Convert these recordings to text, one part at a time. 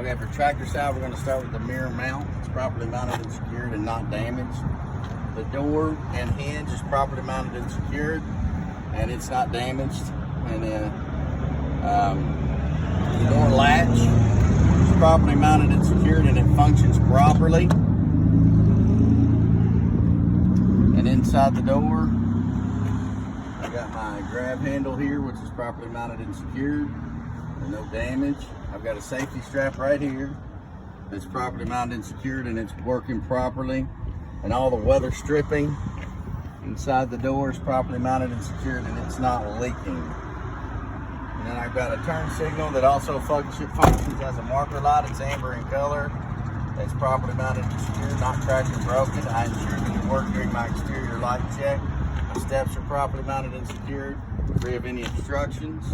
Okay, for tractor side, we're going to start with the mirror mount. It's properly mounted and secured and not damaged. The door and hinge is properly mounted and secured, and it's not damaged. And then the door latch is properly mounted and secured, and it functions properly. And inside the door, I got my grab handle here, which is properly mounted and secured. There's no damage. I've got a safety strap right here that's properly mounted and secured, and it's working properly. And all the weather stripping inside the door is properly mounted and secured, and it's not leaking. And then I've got a turn signal that also functions as a marker light. It's amber in color. It's properly mounted and secured, not cracked or broken. I ensured that it worked during my exterior light check. The steps are properly mounted and secured, free of any obstructions.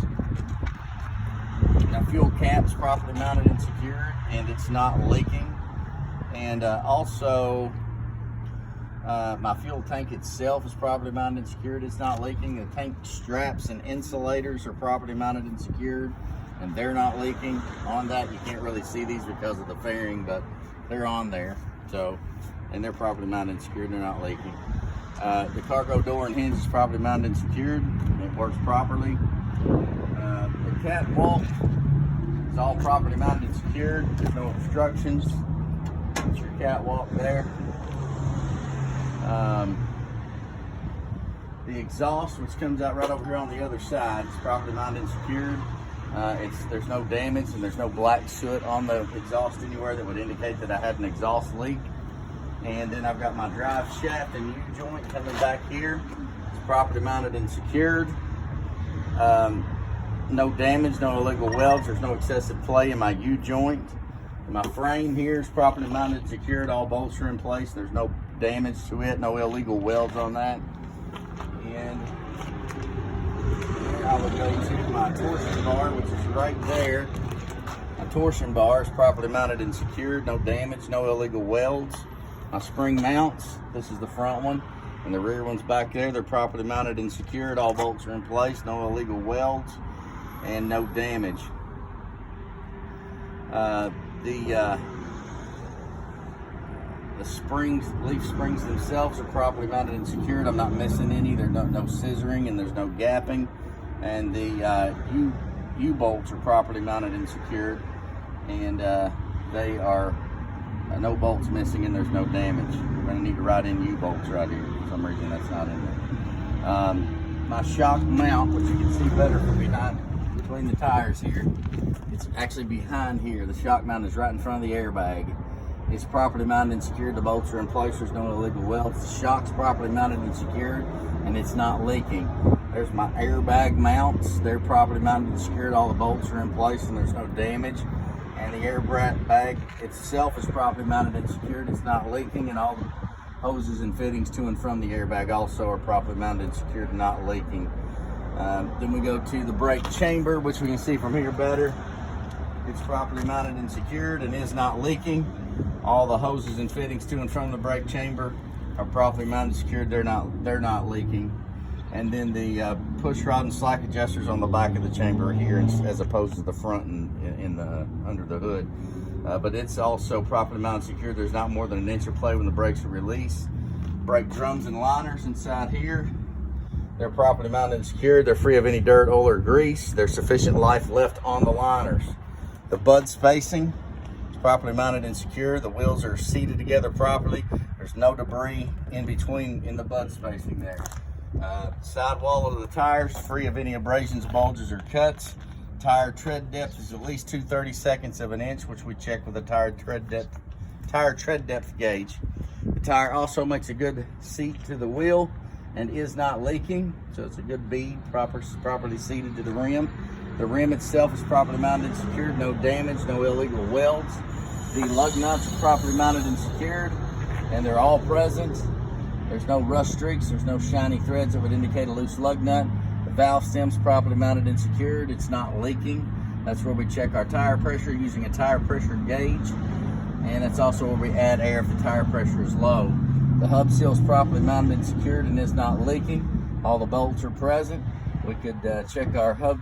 Now, fuel cap's properly mounted and secured, and it's not leaking. And also, my fuel tank itself is properly mounted and secured. It's not leaking. The tank straps and insulators are properly mounted and secured, and they're not leaking. On that, you can't really see these because of the fairing, but they're on there. So, and they're properly mounted and secured. They're not leaking. The cargo door and hinge is properly mounted and secured. It works properly. The catwalk is all properly mounted and secured. There's no obstructions. That's your catwalk there. The exhaust, which comes out right over here on the other side, is properly mounted and secured. There's no damage, and there's no black soot on the exhaust anywhere that would indicate that I had an exhaust leak. And then I've got my drive shaft and U-joint coming back here. It's properly mounted and secured. No damage, no illegal welds. There's no excessive play in my U-joint. My frame here is properly mounted and secured. All bolts are in place. There's no damage to it, no illegal welds on that. And I will go to my torsion bar, which is right there. My torsion bar is properly mounted and secured. No damage, no illegal welds. My spring mounts, this is the front one, and the rear one's back there. They're properly mounted and secured. All bolts are in place, no illegal welds, and no damage. The springs, leaf springs themselves are properly mounted and secured. I'm not missing any. There's no scissoring, and there's no gapping. And the U-bolts are properly mounted and secured, and they are no bolts missing, and there's no damage. We're going to need to write in U-bolts right here. For some reason, that's not in there. My shock mount, which you can see better from between the tires here, it's actually behind here. The shock mount is right in front of the airbag. It's properly mounted and secured. The bolts are in place. There's no illegal welds. The shock's properly mounted and secured, and it's not leaking. There's my airbag mounts. They're properly mounted and secured. All the bolts are in place, and there's no damage. And the airbag itself is properly mounted and secured. It's not leaking, and all the hoses and fittings to and from the airbag also are properly mounted and secured, not leaking. Then we go to the brake chamber, which we can see from here better. It's properly mounted and secured and is not leaking. All the hoses and fittings to and from the brake chamber are properly mounted and secured. They're not leaking. And then the push rod and slack adjusters on the back of the chamber here, as opposed to the front and in the under the hood. But it's also properly mounted and secured. There's not more than an inch of play when the brakes are released. Brake drums and liners inside here. They're properly mounted and secured. They're free of any dirt, oil, or grease. There's sufficient life left on the liners. The bud spacing is properly mounted and secure. The wheels are seated together properly. There's no debris in between in the bud spacing there. Sidewall of the tires free of any abrasions, bulges, or cuts. Tire tread depth is at least 2/32 of an inch, which we check with a tire tread depth gauge. The tire also makes a good seat to the wheel and is not leaking, so it's a good bead, properly seated to the rim. The rim itself is properly mounted and secured, no damage, no illegal welds. The lug nuts are properly mounted and secured, and they're all present. There's no rust streaks, there's no shiny threads that would indicate a loose lug nut. The valve stem's properly mounted and secured, it's not leaking. That's where we check our tire pressure using a tire pressure gauge, and that's also where we add air if the tire pressure is low. The hub seal is properly mounted and secured and is not leaking. All the bolts are present. We could check our hub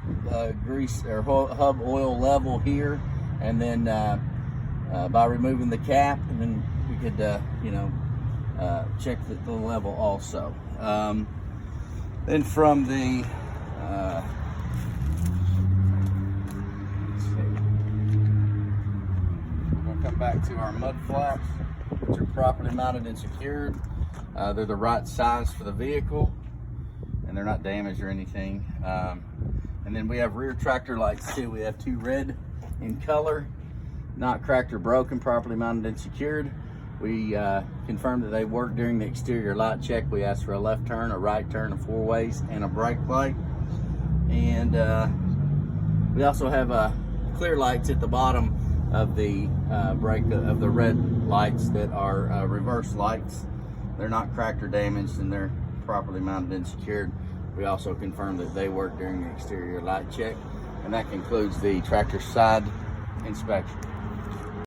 grease or hub oil level here, and then by removing the cap, and then we could, check the level also. Then from the, let's see, we're going to come back to our mud flaps, which are properly mounted and secured. They're the right size for the vehicle, and they're not damaged or anything. And then we have rear tractor lights too. We have 2 red in color, not cracked or broken, properly mounted and secured. We confirmed that they work during the exterior light check. We asked for a left turn, a right turn, a 4 ways, and a brake light. And we also have clear lights at the bottom of the brake, of the red lights that are reverse lights. They're not cracked or damaged, and they're properly mounted and secured. We also confirmed that they work during the exterior light check. And that concludes the tractor side inspection.